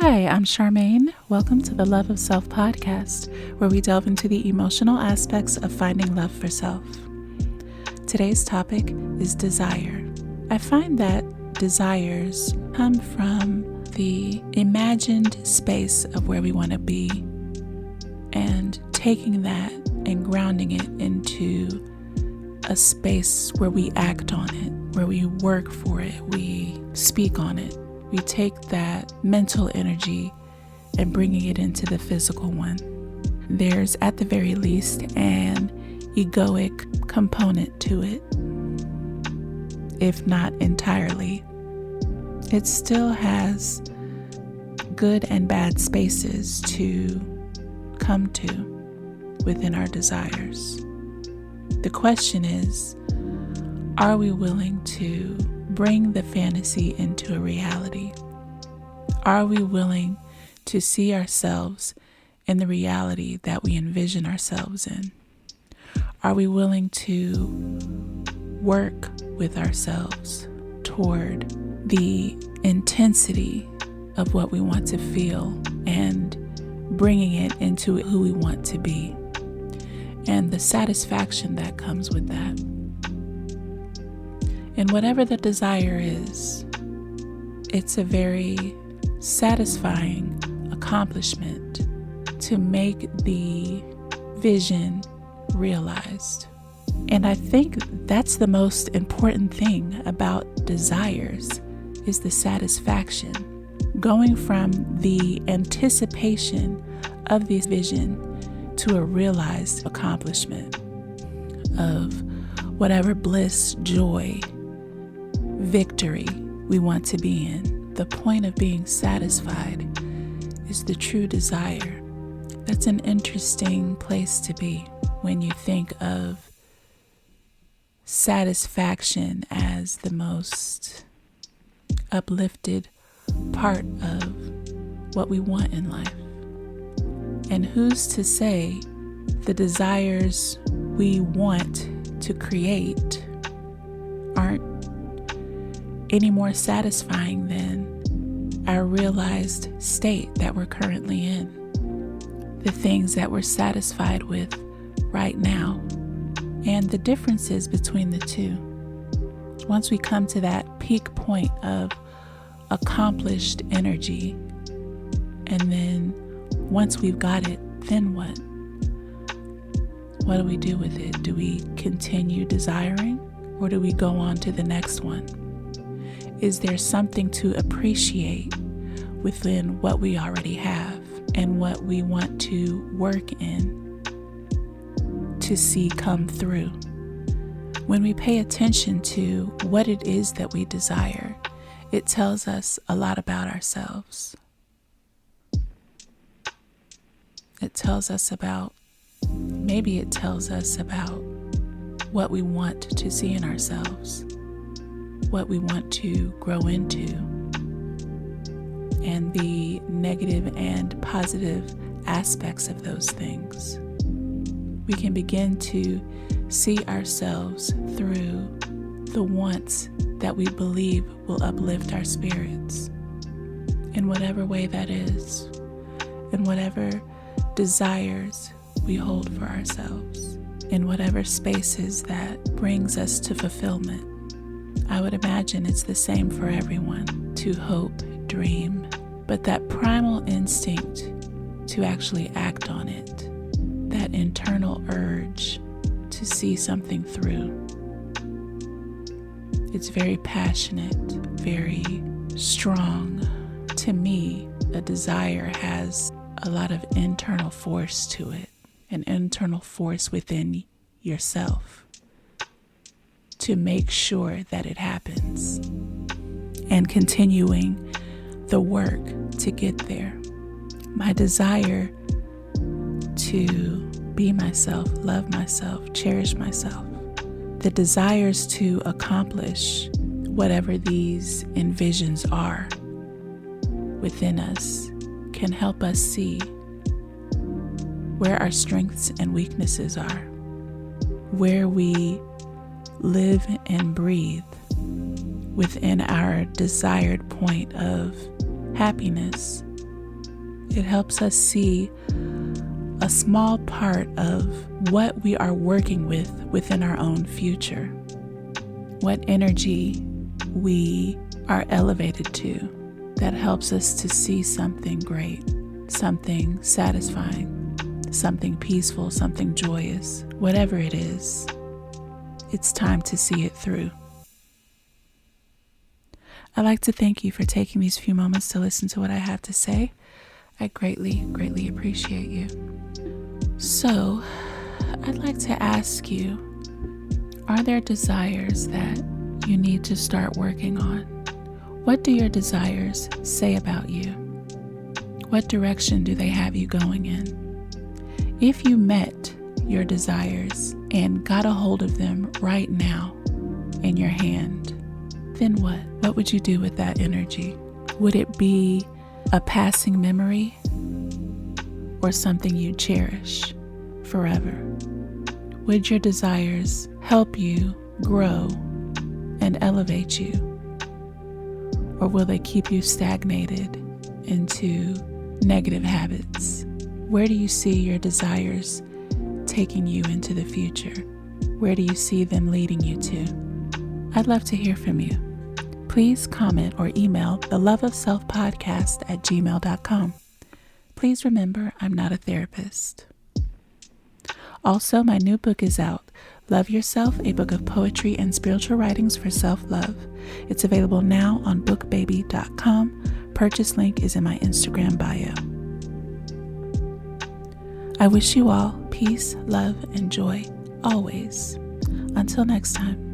Hi, I'm Charmaine. Welcome to the Love of Self podcast, where we delve into the emotional aspects of finding love for self. Today's topic is desire. I find that desires come from the imagined space of where we want to be and taking that and grounding it into a space where we act on it, where we work for it, we speak on it. We take that mental energy and bringing it into the physical one. There's, at the very least, an egoic component to it. If not entirely, it still has good and bad spaces to come to within our desires. The question is, are we willing to bring the fantasy into a reality? Are we willing to see ourselves in the reality that we envision ourselves in? Are we willing to work with ourselves toward the intensity of what we want to feel and bringing it into who we want to be and the satisfaction that comes with that? And whatever the desire is, it's a very satisfying accomplishment to make the vision realized. And I think that's the most important thing about desires is the satisfaction. Going from the anticipation of this vision to a realized accomplishment of whatever bliss, joy, victory we want to be in. The point of being satisfied is the true desire. That's an interesting place to be when you think of satisfaction as the most uplifted part of what we want in life. And who's to say the desires we want to create aren't any more satisfying than our realized state that we're currently in, the things that we're satisfied with right now, and the differences between the two. Once we come to that peak point of accomplished energy, and then once we've got it, then what? What do we do with it? Do we continue desiring, or do we go on to the next one? Is there something to appreciate within what we already have and what we want to work in to see come through? When we pay attention to what it is that we desire, it tells us a lot about ourselves. It tells us about what we want to see in ourselves, what we want to grow into, and the negative and positive aspects of those things. We can begin to see ourselves through the wants that we believe will uplift our spirits, in whatever way that is, in whatever desires we hold for ourselves, in whatever spaces that brings us to fulfillment. I would imagine it's the same for everyone, to hope, dream, but that primal instinct to actually act on it, that internal urge to see something through. It's very passionate, very strong. To me, a desire has a lot of internal force to it, an internal force within yourself to make sure that it happens, and continuing the work to get there. My desire to be myself, love myself, cherish myself, the desires to accomplish whatever these envisions are within us can help us see where our strengths and weaknesses are, where we live and breathe within our desired point of happiness It helps us see a small part of what we are working with within our own future, what energy we are elevated to that helps us to see something great, something satisfying, something peaceful, something joyous, whatever it is. It's time to see it through. I'd like to thank you for taking these few moments to listen to what I have to say. I greatly, greatly appreciate you. So, I'd like to ask you, are there desires that you need to start working on? What do your desires say about you? What direction do they have you going in? If you met your desires and got a hold of them right now in your hand, then what? What would you do with that energy? Would it be a passing memory or something you cherish forever? Would your desires help you grow and elevate you? Or will they keep you stagnated into negative habits? Where do you see your desires taking you into the future? Where do you see them leading you to? I'd love to hear from you. Please comment or email theloveofselfpodcast@gmail.com. Please remember, I'm not a therapist. Also, my new book is out, Love Yourself, a book of poetry and spiritual writings for self-love. It's available now on bookbaby.com. Purchase link is in my Instagram bio. I wish you all peace, love, and joy always. Until next time.